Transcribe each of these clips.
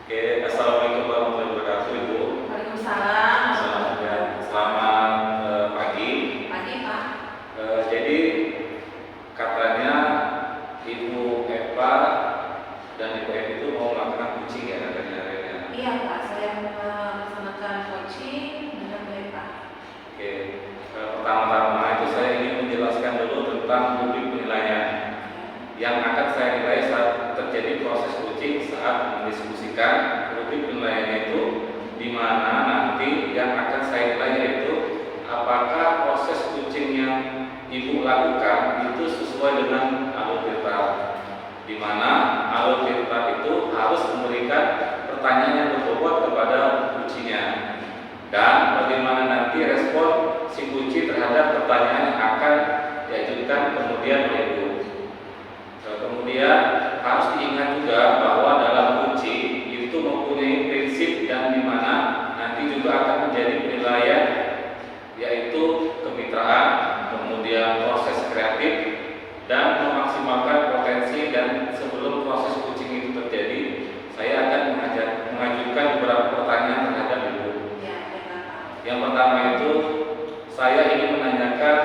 Oke, assalamualaikum warahmatullahi wabarakatuh, Ibu. Waalaikumsalam. Selamat pagi. Pagi, Pak. Jadi katanya Ibu Eva dan Ibu Eva itu mau melakukan coaching ya katanya hari ini. Iya, Pak. Saya melaksanakan coaching dengan baik, Pak. Oke, pertama-tama itu saya ingin menjelaskan dulu tentang rubrik penilaian yang akan saya nilai saat terjadi proses coaching saat mendiskusikan rubrik penilaian itu, di mana nanti yang akan saya nilai yaitu apakah proses coaching yang Ibu lakukan itu sesuai dengan alur cerita, di mana alur cerita itu harus memberikan pertanyaan yang berbobot kepada coachingnya, dan bagaimana nanti respon si coaching terhadap pertanyaan yang akan diajukan kemudian oleh Ibu. Kemudian harus diingat juga bahwa dalam coaching itu mempunyai prinsip dan di mana nanti juga akan menjadi penilaian, yaitu kemitraan, kemudian proses kreatif, dan memaksimalkan potensi. Dan sebelum proses coaching itu terjadi, saya akan mengajukan beberapa pertanyaan terhadap Ibu. Ya, baiklah, Pak. Yang pertama itu saya ingin menanyakan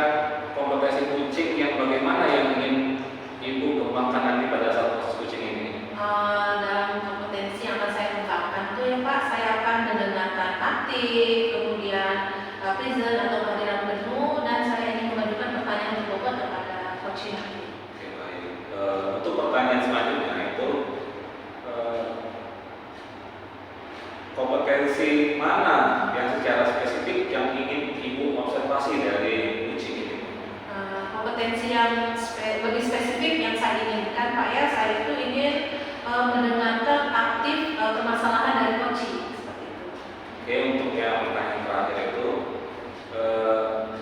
kompetensi coaching yang bagaimana yang ingin Ibu kembangkan nanti pada saat proses coaching ini. Dalam kompetensi yang akan saya ungkapkan itu ya, Pak, saya akan mendengarkan aktif, kemudian present atau kehadiran penuh, dan saya ingin mengajukan pertanyaan berbobot kepada coaching nanti. Oke, baik. Untuk pertanyaan selanjutnya itu kompetensi mana yang secara spesifik yang ingin Ibu observasi dari coaching ini? Kompetensi yang lebih spesifik yang saya inginkan, Pak, ya, saya itu ingin mendengarkan aktif permasalahan dari coaching seperti itu. Oke, untuk yang pertanyaan terakhir itu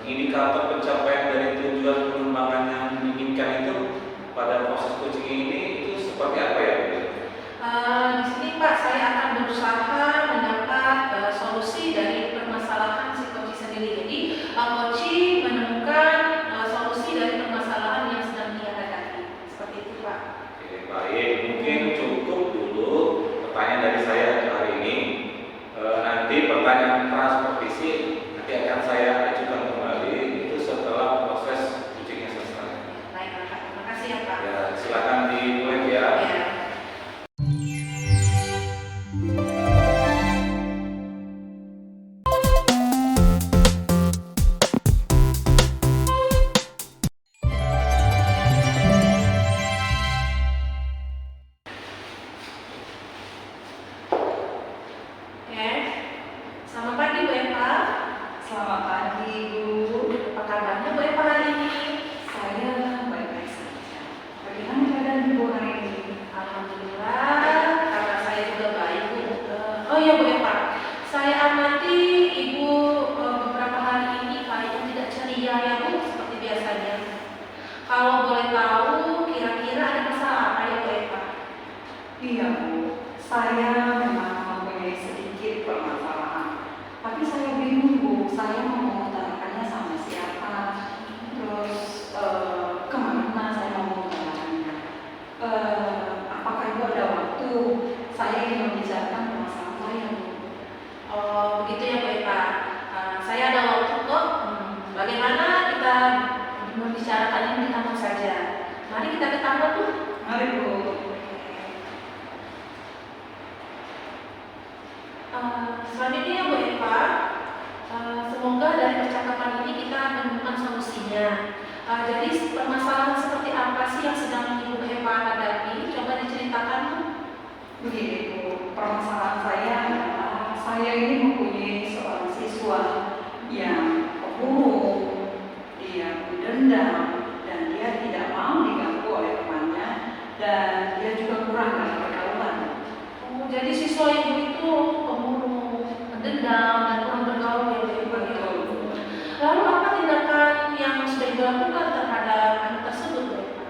indikator pencapaian dari tujuan pengembangan yang diinginkan itu pada proses coaching ini itu seperti apa ya, Bu? Di sini, Pak, saya akan berusaha mendapat solusi dari permasalahan si coaching sendiri. Jadi coaching menemukan solusi dari permasalahan yang sedang dia hadapi. Seperti itu, Pak. Oke, baik. Mungkin cukup dulu pertanyaan dari saya hari ini. Nanti pertanyaan transportasi nanti akan saya ajukan kembali itu setelah proses coachingnya selesai. Baiklah, Pak. Terima kasih ya, Pak. Ya, silakan dimulai ya. Ya. Selamat pagi, Bu Eva. Selamat pagi, Bu. Apa kabarnya, Bu Eva, hari ini? Saya baik-baik saja. Bagaimana keadaan Ibu hari ini? Alhamdulillah, karena saya juga baik, Bu. Oh iya, Bu Eva, saya amati Ibu beberapa hari ini kayaknya tidak ceria ya, Bu, seperti biasanya. Kalau boleh tahu, kira-kira ada masalah apa ya, Bu Eva? Iya, Bu. Saya memang mempunyai sedikit permasalahan. Tapi saya bingung, Bu. Saya mau mengutarakannya sama siapa? Terus kemana saya mau mengutarakannya? Apakah Ibu ada waktu? Saya ingin membicarakan permasalahan saya, Bu. Oh, begitu ya, Bu Eva. Saya ada waktu kok. Bagaimana kita membicarakan ini di taman saja? Mari kita ke taman, Bu. Mari, Bu. Selanjutnya ya, Bu Eva, semoga dari percakapan ini kita menemukan solusinya. Jadi permasalahan seperti apa sih yang sedang Ibu Eva hadapi? Coba diceritakan, Bu. Begini, Bu, permasalahan saya adalah saya ini mempunyai seorang siswa yang pemurung, dia dendam, dan dia tidak mau diganggu oleh temannya, dan dia juga kurang dalam pergaulan. Oh, jadi siswa Ibu itu pemurung, pendendam, dan kurang bergaul ya, Bu Eva. Betul. Lalu apa tindakan yang sudah dilakukan terhadap anak tersebut, Bu Eva?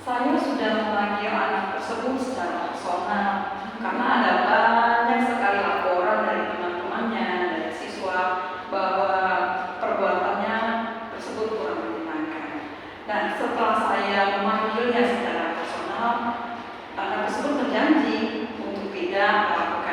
Saya sudah memanggil anak tersebut secara personal karena ada banyak sekali laporan dari teman-temannya, dari siswa bahwa perbuatannya tersebut kurang menyenangkan. Dan setelah saya memanggilnya secara personal, anak tersebut berjanji untuk tidak melakukan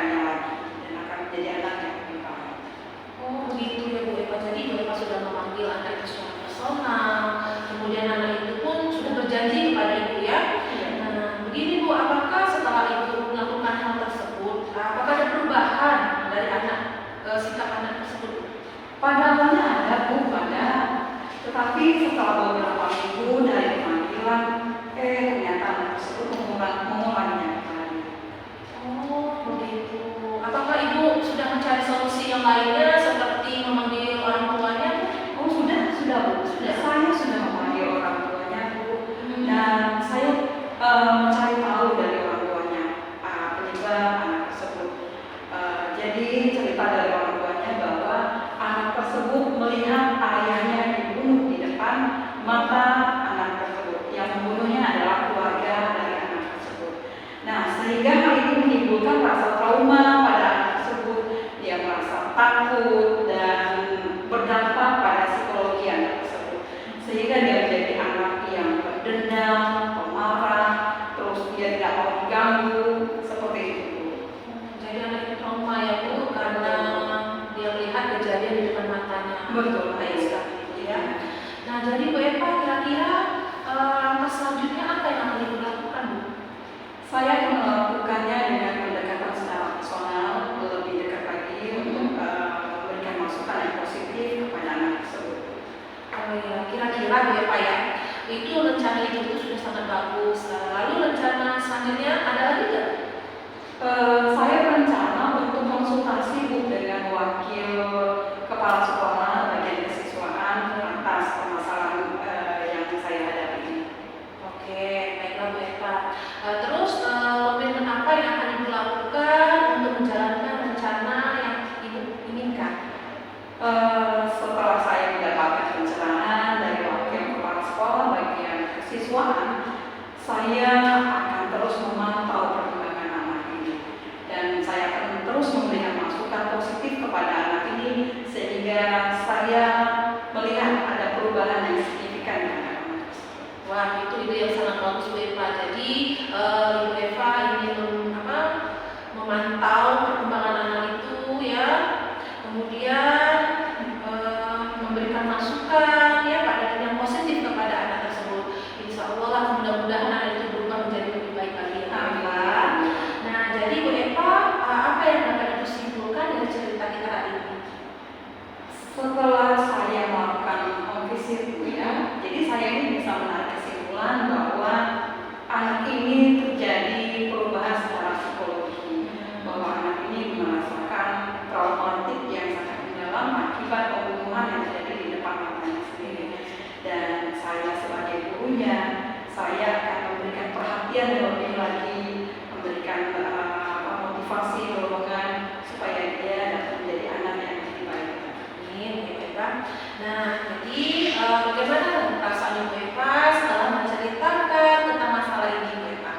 setelah beberapa minggu dari pemanggilan, ternyata anak tersebut mengulanginya kembali. Oh, begitu. Apakah Ibu sudah mencari solusi yang lainnya seperti memanggil orang tuanya? Oh sudah Bu. Sudah. Saya sudah memanggil orang tuanya Bu. Dan saya mencari tahu dari orang tuanya penyebab anak tersebut. Jadi cerita dari orang tuanya bahwa anak tersebut melihat ayahnya dibunuh di depan mata anak tersebut. Yang membunuhnya adalah keluarga dari anak tersebut. Nah, sehingga hal ini menimbulkan rasa trauma pada anak tersebut. Dia merasa takut dan berdampak pada psikologi anak tersebut. Sehingga dia menjadi anak yang berdendam, pemarah, terus dia tidak mau diganggu, seperti itu. Jadi anak itu trauma ya Bu, karena dia melihat kejadian di depan matanya. Betul. Baik sekali ya. Nah, jadi Bu Eva, kira-kira langkah selanjutnya apa yang akan Ibu lakukan Bu? Saya akan melakukannya dengan pendekatan secara personal, lebih dekat lagi untuk memberikan masukan yang positif kepada anak tersebut. Oh ya, kira-kira Bu Eva ya, itu rencana itu sudah sangat bagus. Lalu rencana selanjutnya ada lagi nggak? Saya berencana untuk konsultasi Bu dengan wakil kepala sekolah bagian kesiswaan atas permasalahan yang saya hadapi ini. Oke, baiklah Bu Eva. Terus komitmen apa yang akan Ibu lakukan untuk menjalankan rencana yang Ibu inginkan? Setelah saya mendapatkan pencerahan dari wakil kepala sekolah bagian kesiswaan, saya akan terus memantau perkembangan anak ini dan saya akan terus memberikan masukan positif kepada anak ini sehingga saya melihat ada perubahan yang signifikan pada anak tersebut. Wah, itu ide yang sangat bagus Bu Eva. Jadi Ibu Eva ingin memantau perkembangan anak itu ya, kemudian memberikan masukan ya pada yang positif kepada anak tersebut. Insya Allah lah, mudah-mudahan anak itu berubah menjadi lebih baik lagi ya Bu Eva. Nah, jadi Bu Eva, apa yang dapat Ibu simpulkan dari cerita kita hari ini? Setelah saya melakukan visit ya, jadi saya ini bisa menarik kesimpulan bahwa anak ini terjadi perubahan secara psikologi, bahwa anak ini merasakan traumatik yang sangat mendalam akibat pembunuhan yang terjadi di depan matanya sendiri. Dan saya sebagai gurunya, saya akan memberikan perhatian yang lebih lagi, memberikan motivasi, dorongan supaya dia dapat menjadi anak yang lebih baik. Amin, Bu Eva. Nah, jadi bagaimana perasaan Bu Eva setelah menceritakan tentang masalah ini Bu Eva?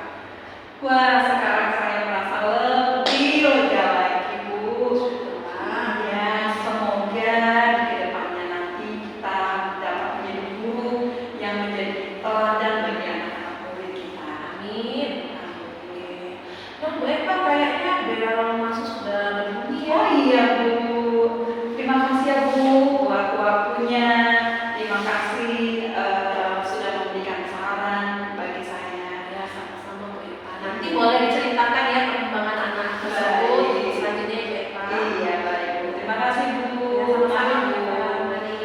Wah, sekarang saya merasa lebih lega lagi Bu. Syukurlah. Ya, semoga di kedepannya nanti kita dapat menjadi guru yang menjadi teladan bagi anak-anak murid kita. Amin. Amin. Nah, Bu Eva kayaknya bel masuk sudah berbunyi ya. Oh iya Bu, terima kasih ya Bu buat waktunya. Terima kasih sudah memberikan saran bagi saya. Ya, sama-sama Bu Eva. Nanti boleh diceritakan ya perkembangan anak tersebut Baik. selanjutnya Bu Eva. Iya baik Bu, terima kasih Bu. Ya, sama-sama Bu Mari, Bu. Eva. Mari.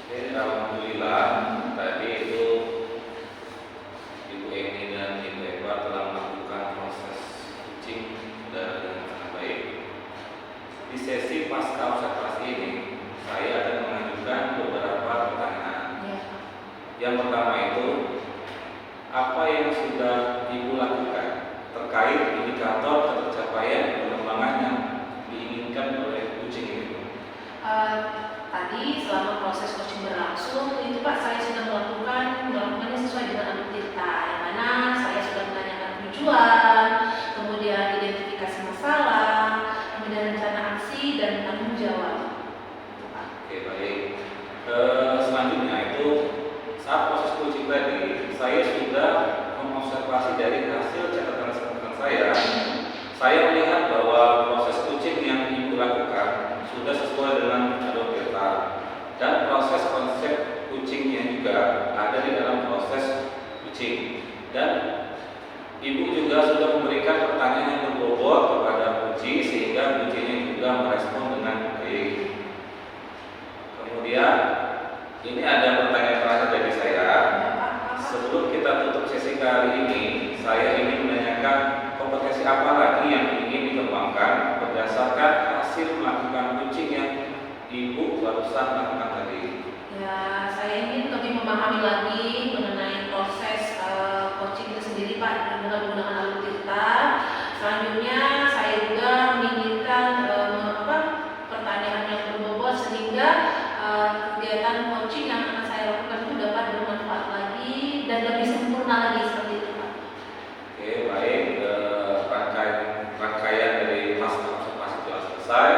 Oke, alhamdulillah tadi itu Ibu Eni dan Ibu Eva telah melakukan proses coaching dengan sangat baik. Di sesi pasca observasi ini, saya akan mengajukan beberapa pertanyaan. Ya. Yang pertama itu, apa yang sudah Ibu lakukan terkait indikator tercapaian perkembangan yang diinginkan oleh coaching itu? Tadi selama proses coaching berlangsung itu Pak, saya sudah melakukannya sesuai dengan alur cerita, yang mana saya sudah menanyakan tujuan, kemudian identifikasi masalah, kemudian rencana aksi dan tanggung jawab. Itu, Pak. Oke, baik. Selanjutnya itu saat proses coaching tadi, saya sudah mengobservasi dari hasil catatan saya melihat bahwa proses coaching yang Ibu lakukan sudah sesuai dengan alur peta dan proses konsep juga sudah memberikan pertanyaan yang berbobot kepada Puji sehingga Pujinya juga merespon dengan baik. Kemudian ini ada pertanyaan terakhir dari saya. Sebelum kita tutup sesi kali ini, saya ingin menanyakan kompetensi apa lagi yang ingin dikembangkan berdasarkan hasil melakukan coaching yang Ibu barusan lakukan tadi. Ya, saya ingin lebih memahami lagi mengenai proses coaching itu sendiri Pak dengan menggunakan alur tirta. Selanjutnya saya juga menginginkan pertanyaan yang berbobot sehingga kegiatan coaching yang akan saya lakukan itu dapat bermanfaat lagi dan lebih sempurna lagi seperti itu Pak. Oke, baik. Rangkaian dari masa observasi telah selesai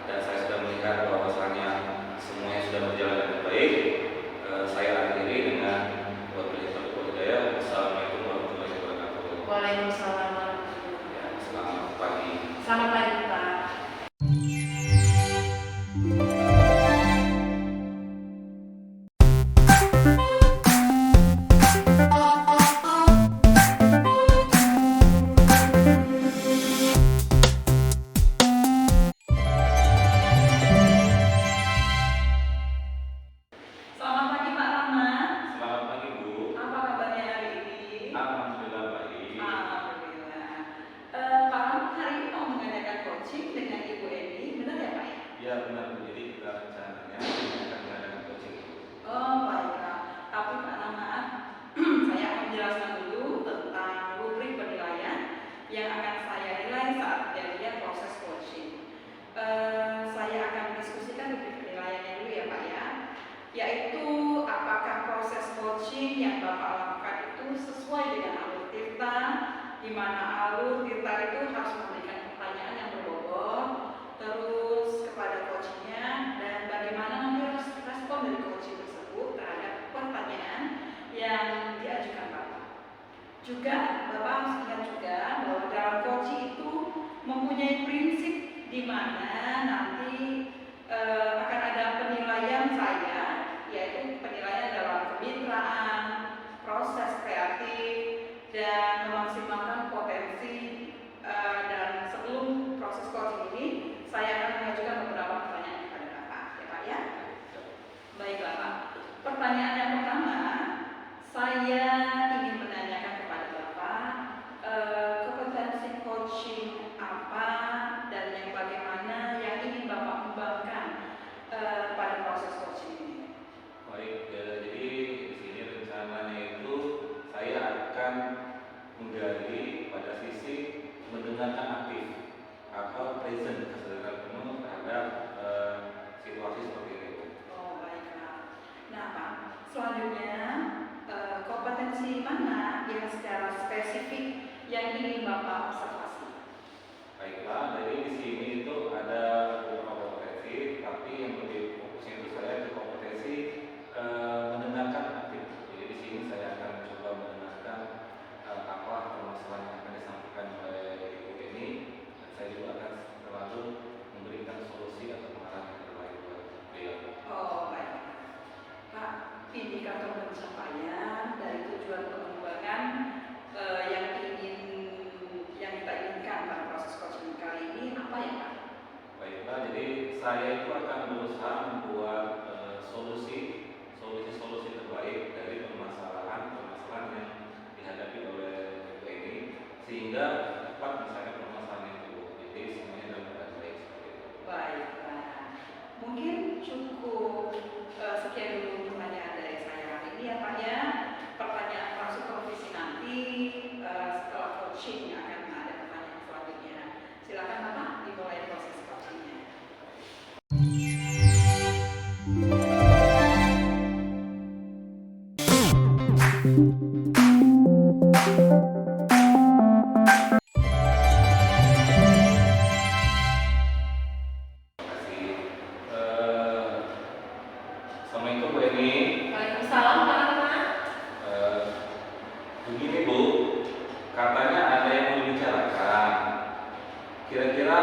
dan saya sudah melihat bahwasanya semuanya sudah berjalan dengan baik. Saya akhiri dengan wabillahi taufiq wal hidayah. Wassalamualaikum warahmatullahi wabarakatuh. Waalaikumsalam warahmatullahi wabarakatuh. Ya, selamat pagi. Selamat pagi Pak. Selamat pagi Pak Rahmat. Selamat pagi Bu. Apa kabarnya hari ini? Alhamdulillah baik. Alhamdulillah. Pak Rahmat hari ini mau mengadakan coaching dengan Ibu Eni, benar ya Pak? Ya benar Bu. Jadi kita rencananya akan mengadakan coaching. Oh baiklah. Tapi Pak Rahmat, saya akan menjelaskan dulu tentang rubrik penilaian yang akan saya nilai saat terjadinya proses coaching. Saya akan diskusikan rubrik penilaiannya dulu ya Pak ya. Yaitu apakah proses coaching yang Bapak lakukan itu sesuai dengan alur tirta, di mana alur tirta itu harus memberikan pertanyaan yang berbobot terus kepada coachingnya dan bagaimana nanti respon dari coaching tersebut terhadap pertanyaan yang diajukan Bapak. Juga Bapak harus ingat juga bahwa dalam coaching itu mempunyai prinsip di mana nanti akan ada penilaian saya, yaitu penilaian dalam kemitraan, proses kreatif, dan memaksimalkan potensi. Dan sebelum proses coaching ini, saya akan mengajukan beberapa pertanyaan kepada Bapak, ya Pak ya. Baiklah Pak. Pertanyaan yang pertama, saya ingin menanyakan kepada Bapak kompetensi coaching apa dan yang bagaimana yang ingin Bapak kembangkan pada proses coaching ini. Baik, jadi di sini rencananya itu saya akan menggali pada sisi mendengarkan aktif atau present kesadaran penuh terhadap situasi seperti itu. Oh baiklah. Nah Pak, selanjutnya kompetensi mana yang secara spesifik yang ingin Bapak observasi? Baiklah, jadi di sini itu ada beberapa kompetensi, tapi yang lebih fokusnya itu saya ke kompetensi mendengarkan aktif. Jadi di sini saya akan coba mendengarkan apa permasalahan yang akan disampaikan oleh Ibu ini, dan saya juga akan selalu memberikan solusi atau pengarahan yang terbaik buat beliau. Oh baik. Pak, indikator pencapaian dari tujuan pengembangan yang kita inginkan pada proses coaching kali ini apa ya Pak? Baiklah, jadi saya itu akan berusaha membuat solusi terbaik dari permasalahan yang dihadapi oleh Ibu ini sehingga dapat menyelesaikan permasalahan itu. Jadi semuanya dalam keadaan baik seperti itu. Baiklah. Mungkin cukup sekian dulu pertanyaan dari saya hari ini ya Pak ya. Pertanyaan masuk ke visi nanti setelah coaching akan ada pertanyaan selanjutnya. Silakan Bapak dimulai proses coachingnya. Assalamualaikum Bu Eni. Waalaikumsalam Pak Rahmat. Begini Bu, katanya ada yang mau dibicarakan. Kira-kira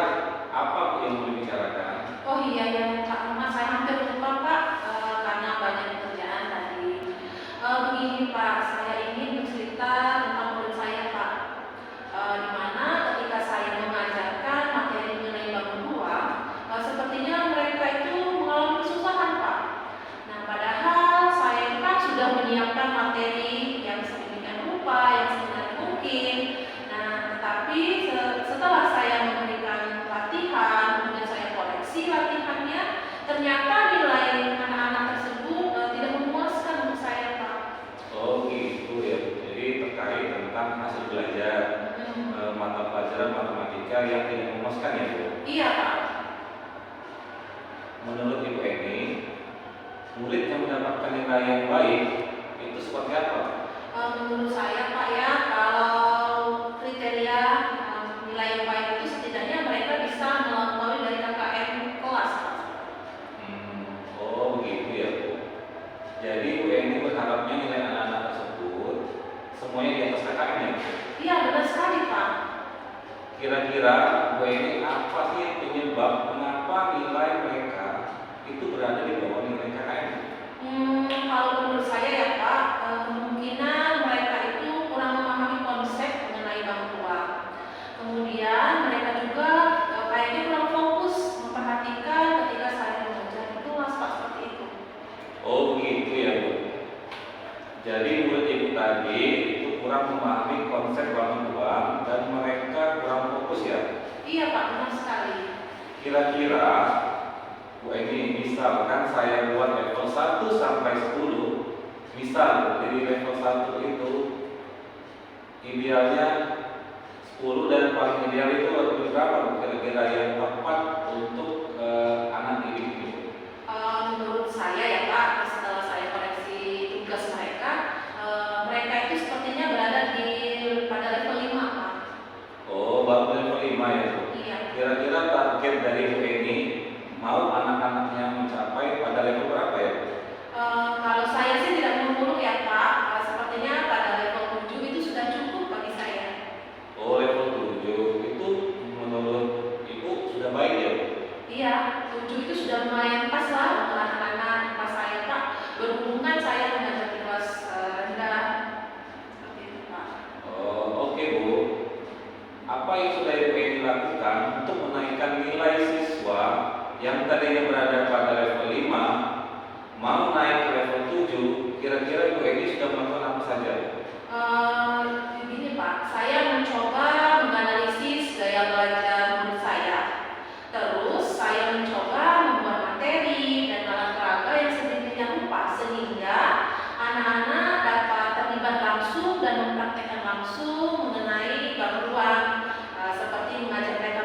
apa Bu yang mau dibicarakan? Oh iya ya Pak Rahmat, saya hampir lupa Pak karena banyak pekerjaan tadi. Begini Pak, saya ingin bercerita tentang murid saya Pak. dinamika yang tidak memuaskan ya Bu? Iya Pak. Menurut Ibu Eni, murid yang mendapatkan nilai yang baik itu seperti apa? Menurut saya Pak ya, kalau kriteria nilai yang baik itu setidaknya mereka bisa melampaui dari KKM kelas Pak. Oh begitu ya Bu. Jadi Bu Eni berharapnya nilai anak-anak tersebut semuanya di atas KKM ya? Iya benar sekali Pak. Kira-kira Bu Eni apa sih penyebab kenapa nilai mereka itu berada di bawah nilai KKM? Kalau menurut saya ya Pak, kemungkinan mereka itu kurang memahami konsep mengenai bantuan. Kemudian mereka juga kayaknya kurang fokus memperhatikan ketika saya mengajar itu Pak, seperti itu. Oh begitu ya Bu. Jadi murid Ibu tadi itu kurang memahami konsep bantuan dan mereka kurang fokus ya? Iya Pak, benar sekali. Kira-kira Bu Eni, misalkan saya buat level 1 sampai 10, misal dari level 1 itu idealnya 10 dan paling ideal itu lebih berapa kira-kira yang tepat untuk anak didik ini? Menurut saya ya Pak, setelah saya koreksi tugas mereka, mereka itu sepertinya berada pada level 5 Pak. Oh, baru level 5 ya Bu? Iya. Kira-kira target dari Bu Eni mau anak-anaknya mencapai pada level berapa ya Bu? Kalau saya sih tidak muluk-muluk ya Pak, sepertinya pada level 7 itu sudah cukup bagi saya. Oh, level 7 itu menurut Ibu sudah baik ya Bu? Iya, 7 itu sudah lumayan pas lah untuk anak-anak kelas saya Pak. Berhubungan saya mengajar di kelas rendah, seperti itu Pak. Oh, oke Bu. Apa yang sudah Ibu Eni lakukan untuk menaikkan nilai siswa yang tadinya berada pada level 5 mau naik ke level 7? Kira-kira Ibu Eni sudah melakukan apa saja? Begini Pak, saya mencoba menganalisis gaya belajar murid saya. Terus saya mencoba membuat materi dan alat peraga yang sedikitnya lupa sehingga anak-anak dapat terlibat langsung dan mempraktekkan langsung mengenai bantuan, seperti mengajak mereka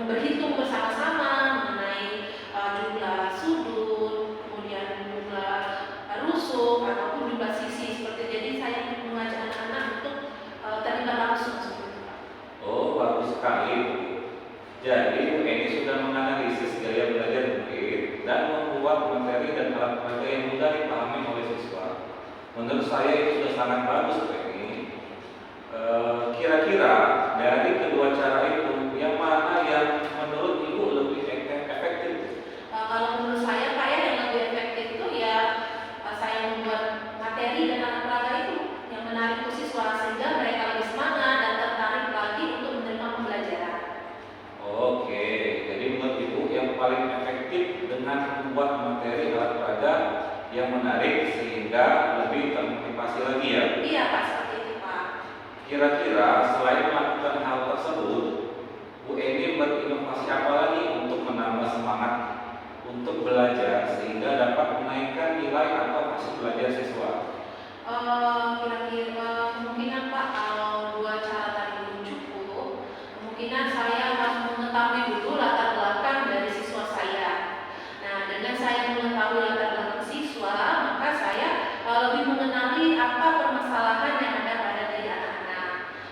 berhitung bersama-sama mengenai jumlah sudut, kemudian jumlah rusuk ataupun jumlah sisi seperti itu. Jadi saya mengajak anak-anak untuk terlibat langsung seperti itu Pak. Oh, bagus sekali Bu. Jadi Bu Eni sudah menganalisis gaya belajar murid dan membuat materi dan alat peraga yang mudah dipahami oleh siswa. Menurut saya itu sudah sangat bagus Bu Eni. Kira-kira dari kedua cara itu yang mana yang menurut Ibu lebih efektif? Kalau menurut saya Pak ya, yang lebih efektif itu ya saya membuat materi dan alat peraga itu yang menarik untuk siswa sehingga mereka lebih semangat dan tertarik lagi untuk menerima pembelajaran. Oke, jadi menurut Ibu yang paling efektif dengan membuat materi alat peraga yang menarik sehingga lebih termotivasi lagi ya? Iya Pak, seperti itu Pak. Kira-kira selain melakukan hal tersebut, Bu Eni berinovasi apa lagi untuk menambah semangat untuk belajar sehingga dapat menaikkan nilai atau hasil belajar siswa? Kira-kira kemungkinan Pak, kalau dua cara tadi belum cukup, kemungkinan saya harus mengetahui dulu latar belakang dari siswa saya. Nah, dengan saya mengetahui latar belakang siswa, maka saya lebih mengenali apa permasalahan yang ada pada diri anak-anak.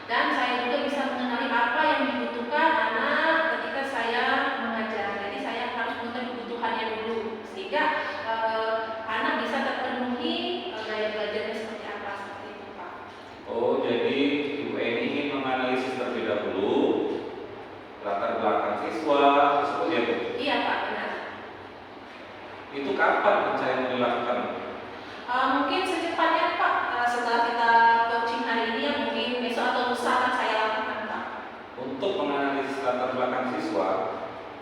Dan saya juga bisa mengenali apa yang dibutuhkan anak ketika saya mengajar. Jadi saya harus mengetahui kebutuhannya dulu sehingga anak bisa terpenuhi gaya belajarnya seperti apa, seperti itu Pak. Oh, jadi Ibu Eni ingin menganalisis terlebih dahulu latar belakang siswa tersebut ya Bu? Iya Pak, benar. Itu kapan saya mau dilakukan? Mungkin secepatnya Pak, setelah kita coaching hari ini ya mungkin besok atau lusa akan saya lakukan Pak. Untuk menganalisis latar belakang siswa,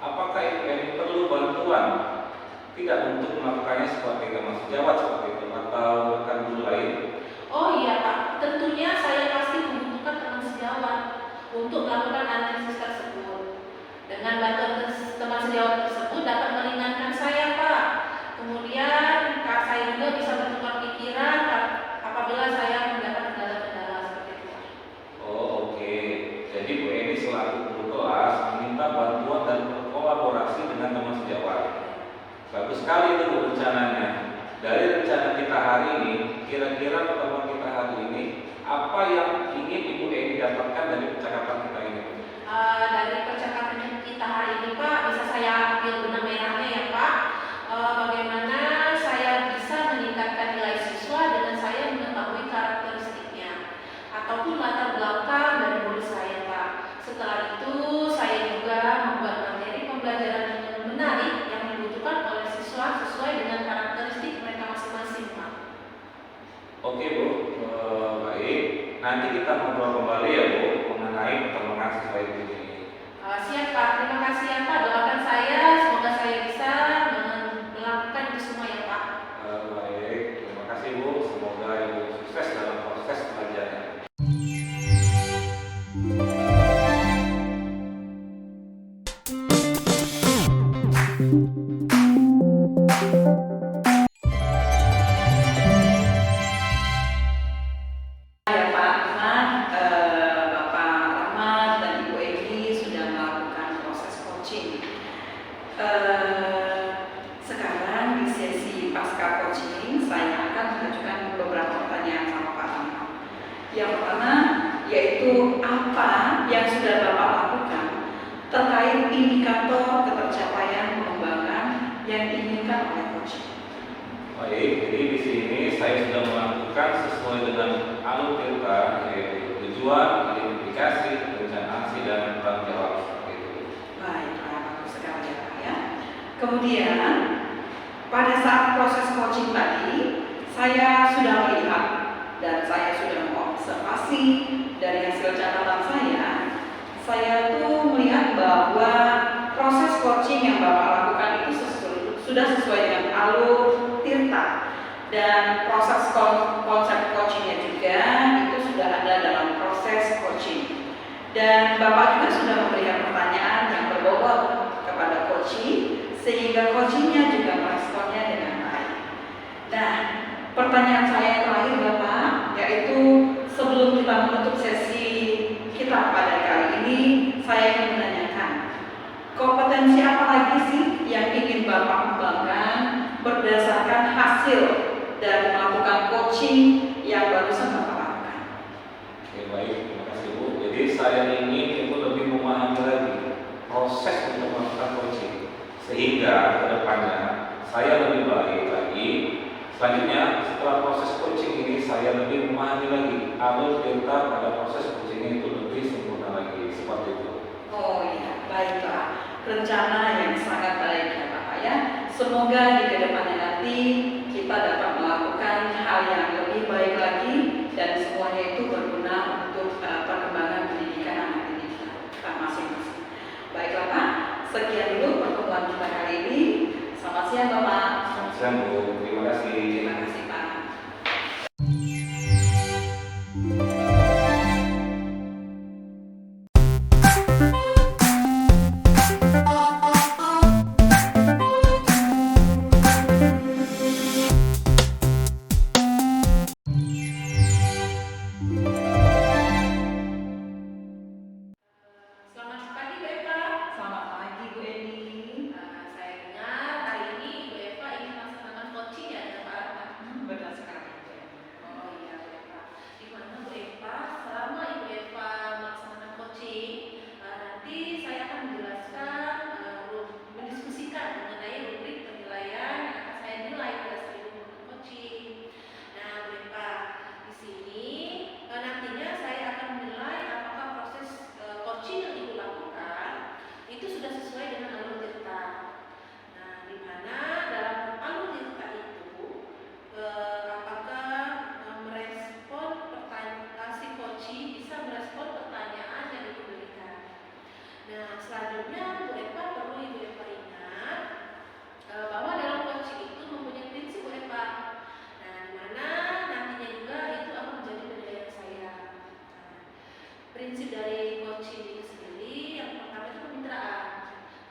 apakah Ibu Eni perlu bantuan? Tidak untuk melakukannya seperti teman sejawat seperti itu atau rekan guru lain? Oh iya Pak, tentunya saya pasti membutuhkan teman sejawat untuk melakukan analisis tersebut. Dengan bantuan teman sejawat tersebut dapat meringankan saya Pak. Kemudian saya juga bisa bertukar pikiran apabila saya mendapat kendala-kendala seperti itu Pak. Oh oke, jadi Bu Eni selaku guru kelas dari percakapan kita hari ini Pak, bisa saya ambil benang merahnya ya Pak. Bagaimana saya bisa meningkatkan nilai siswa dengan saya mengetahui karakteristiknya ataupun latar belakang dari murid saya Pak. Setelah itu saya juga membuat materi pembelajaran yang menarik yang dibutuhkan oleh siswa sesuai dengan karakteristik mereka masing-masing Pak. Oke Bu, baik. Nanti kita ngobrol kembali ya Bu mengenai perkembangan siswa itu ini. Siap Pak, terima kasih ya Pak. Doakan saya, semoga saya bisa melakukan itu semua ya Pak. Baik, terima kasih Bu. Semoga Ibu sukses dalam proses belajarnya. Ya Pak Ahmad, Bapak Rahmat dan Ibu Egi sudah melakukan proses coaching. Sekarang di sesi pasca coaching saya akan mengajukan beberapa pertanyaan sama Pak Rahmat. Yang pertama yaitu apa yang sudah Bapak lakukan terkait indikator ketercapaian pengembangan yang diinginkan oleh coaching. Baik, jadi di sini saya sudah melakukan sesuai dengan alur tirta, yaitu tujuan, identifikasi, rencana aksi, dan tanggung jawab seperti itu. Baik, bagus sekali ya Pak ya. Kemudian pada saat proses coaching tadi, saya sudah melihat dan saya sudah mengobservasi dari hasil catatan saya tuh melihat bahwa proses coaching yang Bapak lakukan itu sudah sesuai dengan alur tirta dan proses konsep coachingnya juga itu sudah ada dalam proses coaching. Dan Bapak juga sudah memberikan pertanyaan yang berbobot kepada coaching sehingga coachingnya juga meresponnya dengan baik. Nah, pertanyaan saya yang terakhir Bapak, yaitu sebelum kita menutup sesi kita pada kali ini, saya ingin menanyakan kompetensi apa lagi sih yang ingin Bapak kembangkan berdasarkan hasil dari melakukan coaching yang barusan Bapak lakukan? Oke, baik, terima kasih Bu. Jadi saya ingin itu lebih memahami lagi proses untuk melakukan coaching sehingga kedepannya saya lebih baik lagi. Selanjutnya setelah proses coaching ini saya lebih memahami lagi alur tirta pada proses coaching itu lebih sempurna lagi seperti itu. Oh iya, baiklah. Rencana yang sangat baik ya Bapak ya. Semoga di kedepannya nanti kita dapat melakukan hal yang lebih baik lagi dan semuanya itu berguna untuk perkembangan pendidikan anak didik kita masing-masing. Baiklah Pak, sekian dulu pertemuan kita kali ini. Selamat siang Bapak. Selamat siang Bu, terima kasih. Terima kasih Pak. Selamat pagi Bu Eva. Selamat pagi Bu Eni. Saya dengar hari ini Bu Eva ingin melaksanakan coaching ya dengan Pak Arman. Benar sekali Bu Eni. Oh iya Bu Eva. Di mana Bu Eva selama Ibu Eva melaksanakan coaching, nanti saya akan menjelaskan, mendiskusikan mengenai rubrik penilaian yang akan saya nilai pada saat Ibu melakukan coaching. Nah Bu Eva, di sini nantinya saya akan menilai apakah proses coaching yang Ibu lakukan itu sudah sesuai dengan alur tirta. Nah, di mana dalam alur tirta itu apakah merespon pertanyaan si coaching bisa merespon pertanyaan yang Ibu berikan. Nah, selanjutnya Bu Eva perlu Ibu Eva ingat bahwa dalam coaching itu mempunyai prinsip Bu Eva. Nah, di mana nantinya juga itu akan menjadi penilaian saya. Nah, prinsip dari coaching itu sendiri yang pertama itu kemitraan,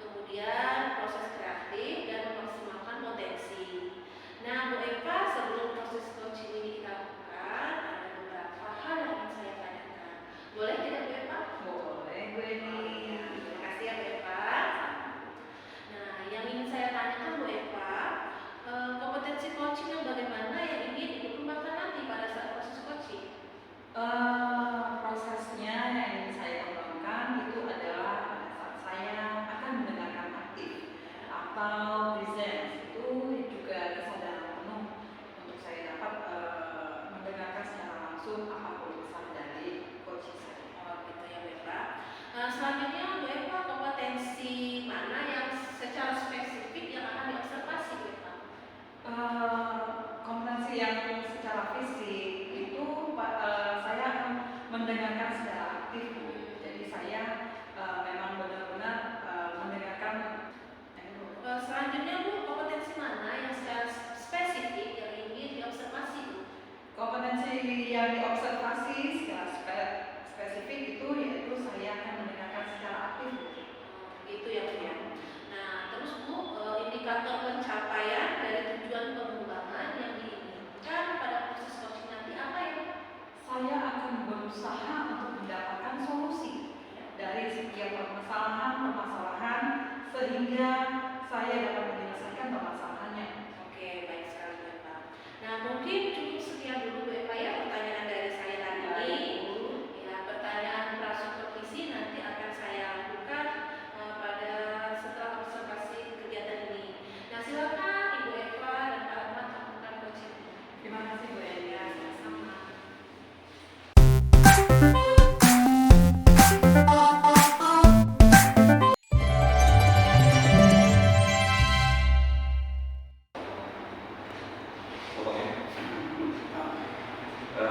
kemudian proses kreatif dan memaksimalkan potensi. Nah Bu Eva, sebelum proses coaching ini kita lakukan ada beberapa hal yang ingin saya tanyakan. Boleh tidak Bu Eva? Boleh Bu Eni. Terima kasih ya Bu Eva. Nah yang ingin saya tanyakan Bu Eva, kompetensi coaching yang bagaimana yang ingin dikembangkan nanti pada saat proses coaching? Prosesnya yang ingin saya atau present itu juga kesadaran penuh untuk saya dapat mendengarkan secara langsung apa keluhan dari coach saya. Oh gitu ya Bu Eva. Nah, selanjutnya Bu Eva, kompetensi mana yang secara spesifik yang akan diobservasi Bu Eva? Kompetensi yang secara fisik itu saya akan mendengarkan secara aktif Bu. Jadi saya memang benar-benar mendengarkan. Selanjutnya Bu, kompetensi mana yang secara spesifik yang ingin diobservasi Bu? Kompetensi yang diobservasi secara spesifik itu yaitu saya akan mendengarkan secara aktif Bu. Gitu ya Bu ya. Nah terus Bu, indikator pencapaian dari tujuan pengembangan yang diinginkan pada proses coaching nanti apa ya Bu? Saya akan berusaha untuk mendapatkan solusi dari setiap permasalahan sehingga saya dapat menyelesaikan permasalahannya. Oke, baik sekali Bu Eva. Nah mungkin cukup sekian dulu Bu Eva ya pertanyaan dari saya hari ini. Ya, pertanyaan prasupervisi nanti akan saya lakukan pada setelah observasi kegiatan ini. Nah silakan Ibu Eva dan Pak Ahmad lakukan coaching. Terima kasih Bu Eni. Ya, sama-sama.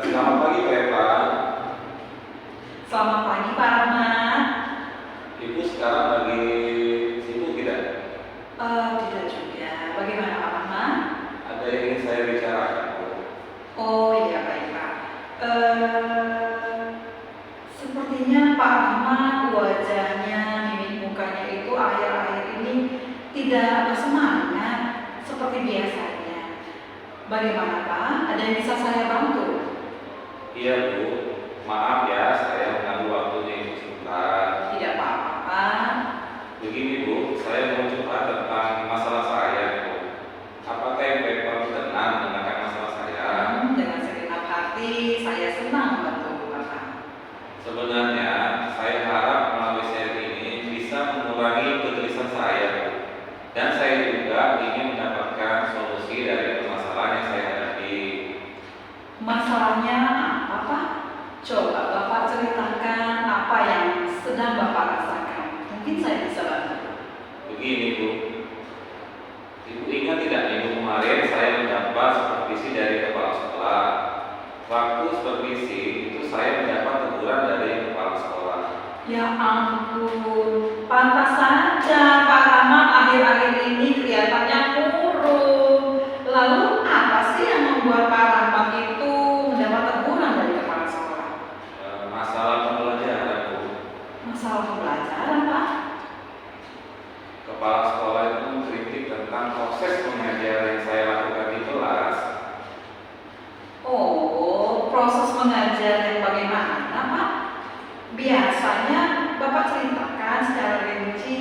Selamat pagi Pak Eva. Selamat pagi Pak Rahmat. Ibu sekarang lagi sibuk tidak? Tidak juga. Bagaimana Pak Rahmat? Ada yang ingin saya bicarakan Bu? Oh iya baik Pak. Sepertinya Pak Rahmat wajahnya, mimik mukanya itu akhir-akhir ini tidak bersemangat seperti biasanya. Bagaimana Pak? Ada yang bisa saya bantu? Iya Bu, maaf ya saya mengganggu waktunya Ibu sebentar. Tidak apa-apa Pak. Begini Bu, saya mau curhat tentang masalah saya Bu. Apakah Ibu Eva berkenan mendengarkan masalah saya? Dengan segenap hati saya senang membantu Bapak. Sebenarnya saya harap melalui seri ini bisa mengurangi kegelisahan saya Bu. Dan saya juga ingin mendapatkan solusi dari permasalahan yang saya hadapi. Masalahnya apa Pak? Coba Bapak ceritakan apa yang sedang Bapak rasakan. Mungkin saya bisa bantu. Begini Bu, Ibu ingat tidak minggu kemarin saya mendapat supervisi dari kepala sekolah. Waktu supervisi itu saya mendapat teguran dari kepala sekolah. Ya ampun, pantas saja Pak Rahmat akhir-akhir ini kelihatannya murung. Lalu apa sih yang membuat Pak Rahmat itu mendapat teguran dari kepala sekolah? Masalah pembelajaran Bu. Masalah pembelajaran Pak? Kepala sekolah itu mengkritik tentang proses mengajar yang saya lakukan di kelas. Oh, proses mengajar yang bagaimana Pak? Biasanya Bapak ceritakan secara rinci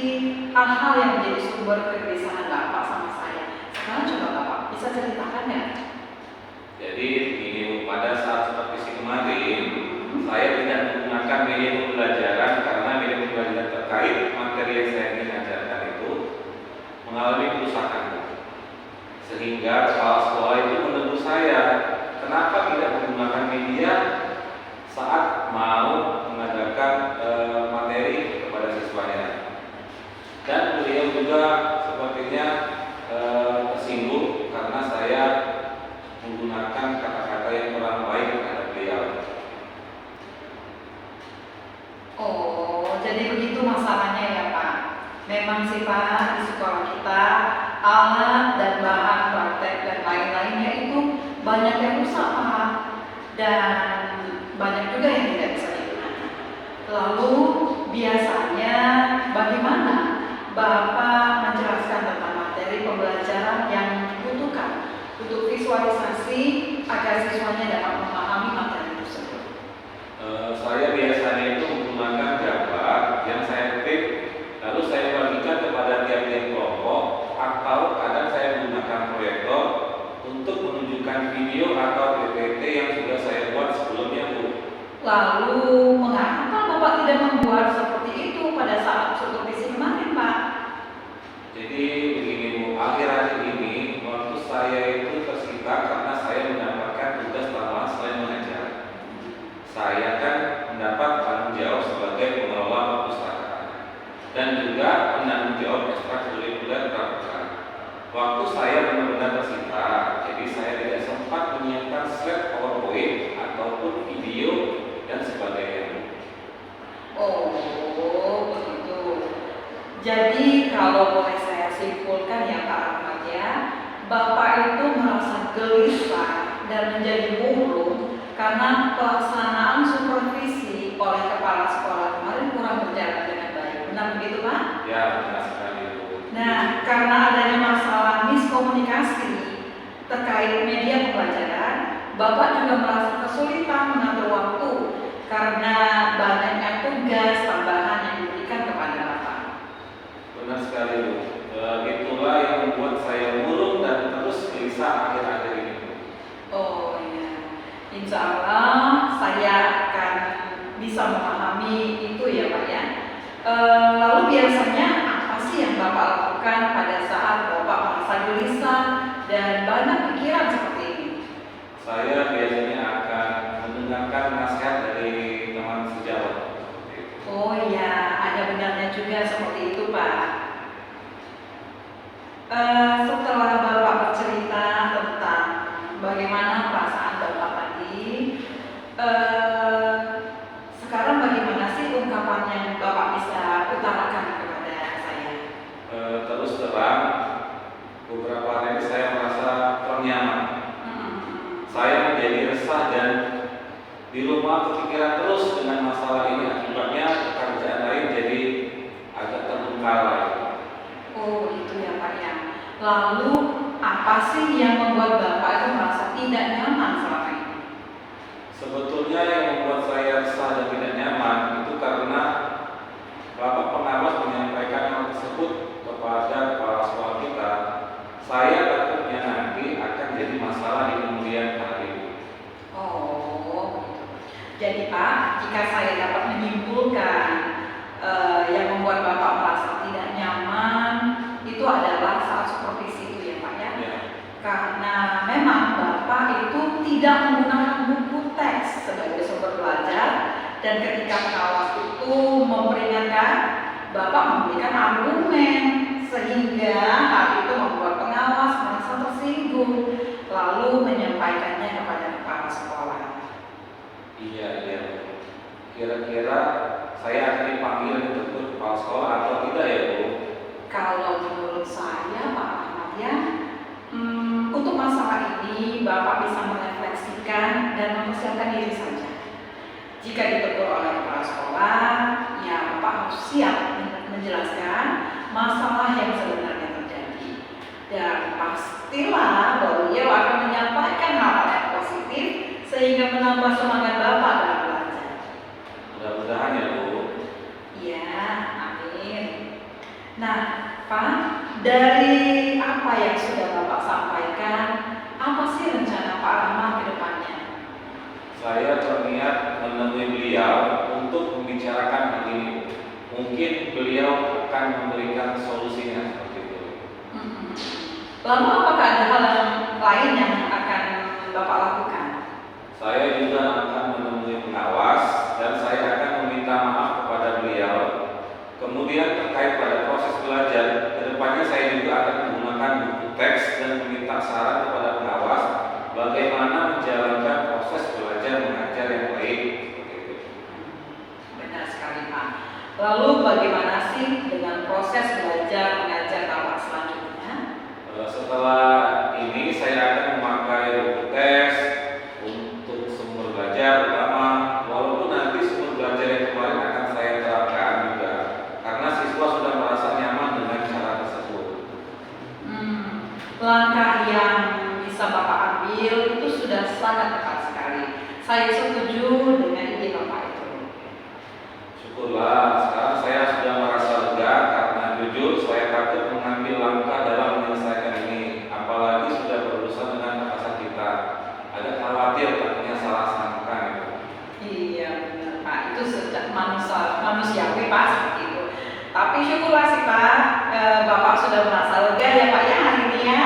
hal-hal yang menjadi sumber kegelisahan Bapak sama saya. Sekarang coba Bapak bisa ceritakan ya? Jadi begini Bu, pada saat supervisi kemarin saya tidak menggunakan media pembelajaran karena media pembelajaran terkait materi yang saya ingin ajarkan itu mengalami kerusakan Bu. Sehingga kepala sekolah itu menegur saya, kenapa tidak menggunakan media saat mau mengadakan materi kepada siswanya. Dan beliau juga sepertinya tersinggung karena saya menggunakan kata-kata yang kurang baik terhadap beliau. Oh, jadi begitu masalahnya ya Pak. Memang sih Pak, di sekolah kita alat dan bahan praktek dan lain-lainnya itu banyak yang rusak Pak. Dan banyak juga yang tidak bisa digunakan. Lalu biasanya bagaimana Bapak menjelaskan tentang materi pembelajaran yang dibutuhkan untuk visualisasi agar siswanya dapat memahami materi tersebut? Saya biasanya itu menggunakan gambar yang saya ketik, lalu saya bagikan kepada tiap-tiap kelompok, atau kadang saya menggunakan proyektor untuk menunjukkan video atau PPT yang sudah saya buat sebelumnya Bu. Lalu mengapa Bapak tidak membuat seperti itu pada saat supervisi kemarin Pak? Jadi begini Waktu saya benar-benar tersita, jadi saya tidak sempat menyiapkan slide PowerPoint ataupun video dan sebagainya. Oh, begitu. Jadi kalau boleh saya simpulkan ya Pak Ahmad ya, Bapak itu merasa gelisah dan menjadi murung karena pelaksanaan supervisi oleh kepala sekolah kemarin kurang berjalan dengan baik. Benar begitu Pak? Ya, benar sekali Bu. Nah, karena adanya masalah miskomunikasi terkait media pembelajaran, Bapak juga merasa kesulitan mengatur waktu karena banyaknya tugas tambahan yang diberikan kepada Bapak. Benar sekali Bu. Itulah yang membuat saya murung dan terus gelisah akhir-akhir ini Bu. Oh iya, insya Allah saya akan bisa memahami itu ya Pak ya. Lalu biasanya apa sih yang Bapak lakukan pada saat Bapak merasa gelisah dan banyak pikiran seperti ini? Saya biasanya akan mendengarkan nasihat dari teman sejawat. Oh iya, ada benarnya juga seperti itu Pak. Setelah Bapak bercerita tentang bagaimana perasaan Bapak tadi, sekarang bagaimana sih ungkapan yang Bapak bisa utarakan kepada saya? Terus terang, beberapa hari ini saya merasa kurang nyaman. Saya menjadi resah dan di rumah kepikiran terus dengan masalah ini. Akibatnya pekerjaan lain jadi agak terbengkalai. Oh itu ya Pak ya. Lalu apa sih yang membuat Bapak itu merasa tidak nyaman selama ini? Sebetulnya yang membuat saya resah dan tidak nyaman itu karena Bapak pengawas menyampaikan hal tersebut kepada kepala sekolah kita. Saya takutnya nanti akan jadi masalah di kemudian hari. Oh, jadi Pak, jika saya dapat menyimpulkan yang membuat Bapak merasa tidak nyaman itu adalah saat supervisi itu ya Pak ya? Ya. Karena memang Bapak itu tidak menggunakan buku teks sebagai sumber belajar dan ketika pengawas itu memperingatkan, Bapak memberikan argumen sehingga hal itu membuat pengawas merasa tersinggung lalu menyampaikannya kepada kepala sekolah. Iya. Kira-kira saya akan dipanggil untuk kepala sekolah atau tidak ya Bu? Kalau menurut saya Pak Ahmad ya, untuk masalah ini Bapak bisa merefleksikan dan mempersiapkan diri saja. Jika ditegur oleh kepala sekolah, ya Bapak harus siap menjelaskan masalah yang sebenarnya terjadi. Dan pastilah beliau akan menyampaikan hal-hal yang positif sehingga menambah semangat Bapak dalam belajar. Mudah-mudahan ya Bu. Ya, amin. Nah, Pak, dari apa yang sudah Bapak sampaikan, apa sih rencana Pak Rahman ke depannya? Saya berniat menemui beliau untuk membicarakan hal ini. Mungkin beliau akan memberikan solusinya seperti itu. Lalu apakah ada hal yang lain yang akan Bapak lakukan? Saya juga akan menemui pengawas dan saya akan meminta maaf kepada beliau. Kemudian terkait pada proses belajar, kedepannya saya juga akan menggunakan buku teks dan meminta saran kepada pengawas bagaimana menjalankan proses belajar mengajar yang baik. Seperti itu. Benar sekali Pak. Lalu bagaimana sih dengan proses belajar mengajar Bapak selanjutnya? Setelah ini saya akan memakai buku teks untuk sumber belajar utama, walaupun nanti sumber belajar yang kemarin akan saya terapkan juga karena siswa sudah merasa nyaman dengan cara tersebut. Langkah yang bisa Bapak ambil itu sudah sangat tepat sekali. Saya setuju dengan ide Bapak itu. Syukurlah, sekarang saya sudah merasa lega karena jujur saya takut mengambil langkah dalam menyelesaikan ini, apalagi sudah berurusan dengan atasan kita. Agak khawatir takutnya salah sangka. Iya benar Pak, itu sejak manusiawi Pak seperti itu. Tapi syukurlah sih Pak, Bapak sudah merasa lega ya Pak ya hari ini ya.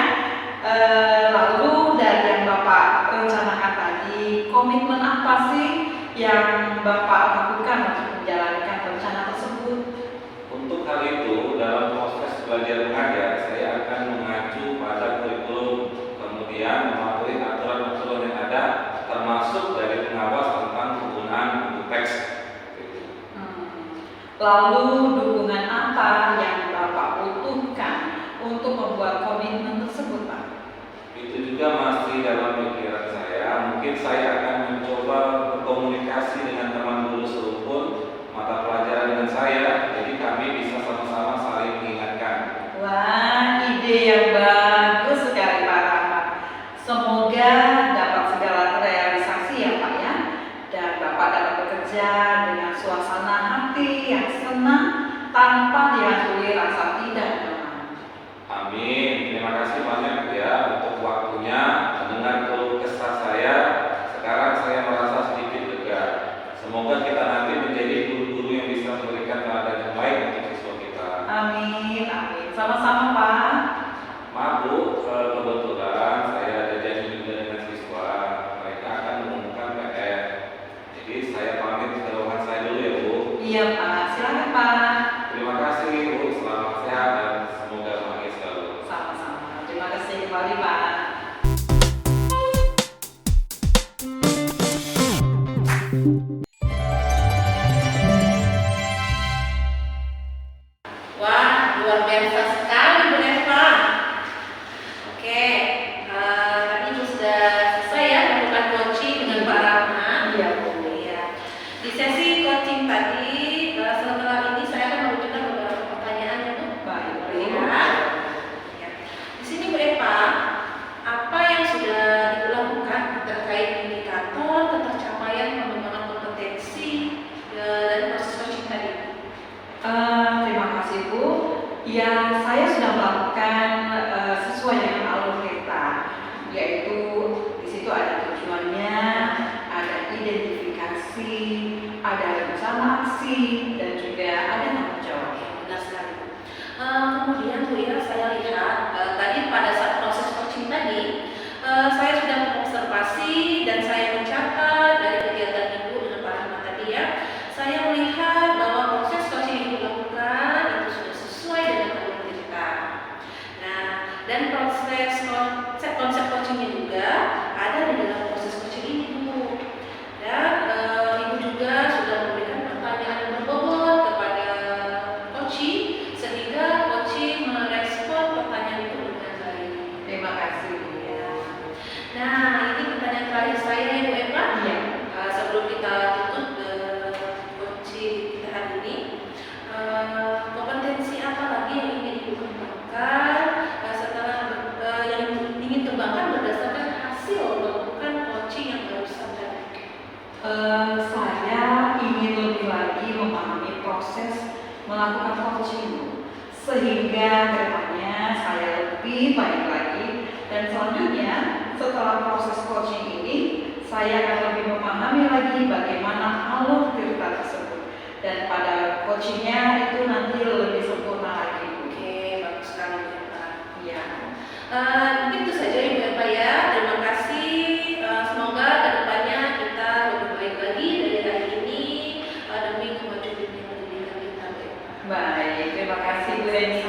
Lalu dari yang Bapak rencanakan tadi, komitmen apa sih yang Bapak lakukan untuk menjalankan rencana tersebut? Untuk hal itu, dalam proses belajar mengajar, saya akan mengacu Lalu dukungan apa yang Bapak butuhkan untuk membuat komitmen tersebut, Pak? Itu juga masih dalam pikiran saya. Mungkin saya akan mencoba berkomunikasi dengan teman guru serumpun mata pelajaran dengan saya, jadi kami bisa sama-sama saling mengingatkan. Wah, ide yang bagus sekali Pak Rahmat. Semoga dapat segera terrealisasi ya Pak ya. Dan Bapak dapat bekerja dengan suasana hati yang senang tanpa dihantui rasa tidak nyaman. Amin. Terima kasih banyak ya untuk waktunya mendengar keluh kesah saya. Sekarang saya merasa sedikit lega. Semoga kita nanti menjadi guru-guru yang bisa memberikan teladan yang baik untuk siswa kita. Amin, amin. Sama-sama Pak. Maaf Bu, kebetulan saya ada janji juga dengan siswa. Mereka akan mengumumkan PR. Jadi saya pamit ke ruangan saya dulu ya Bu. Iya Pak, silakan Pak. Terima kasih Bu, selamat sehat dan semoga bahagia selalu. Sama-sama. Terima kasih kembali Pak. Wah, luar biasa sekali Bu Eva. Oke, tadi sudah selesai ya melakukan coaching dengan Pak Rahmat. Iya Bu. Iya. Di sesi coaching tadi, setelah ini saya akan menunjukkan beberapa pertanyaan ya Bu. Baik Bu. Ya. Ya. Di sini Bu Eva, apa yang sudah dilakukan terkait indikator ketercapaian pengembangan kompetensi dari proses coaching tadi? Terima kasih Bu. Ya, saya sudah melakukan sesuai dengan alur kita, yaitu di situ ada tujuannya, ada identifikasi, ada rencana aksi, dan juga ada tanggung jawab. Benar sekali. Kemudian Bu ya, saya lihat tadi pada saat proses coaching tadi, saya sudah mengobservasi dan saya mencatat dari kegiatan Ibu dengan Pak Rahmat tadi ya. Saya melihat bahwa proses coaching yang dilakukan itu sudah sesuai dengan alur cerita. Nah, dan konsep coachingnya juga ada di dalam proses coaching ini Bu. Dan Ibu juga sudah memberikan pertanyaan yang berbobot kepada coaching sehingga coaching merespon pertanyaan itu dengan baik. Terima kasih Bu. Ya. Nah, ini pertanyaan terakhir saya ya Bu Eva. Iya. Sebelum kita tutup coaching kita hari ini, kompetensi apa lagi yang ingin Ibu kembangkan setelah yang ingin kembangkan berdasarkan hasil melakukan coaching yang barusan tadi? Saya ingin lebih lagi memahami proses melakukan coaching, sehingga kedepannya saya lebih baik lagi, dan selanjutnya setelah proses coaching ini saya akan lebih memahami lagi bagaimana alur cerita tersebut, dan pada coachingnya itu nanti lebih sempurna lagi Bu. Oke, bagus sekali Bu Eva. Iya. Mungkin itu saja Ibu Eva ya. Terima kasih. Semoga kedepannya kita lebih baik lagi dari hari ini demi kemajuan dunia pendidikan kita Bu Eva. Baik, terima kasih Bu Eni.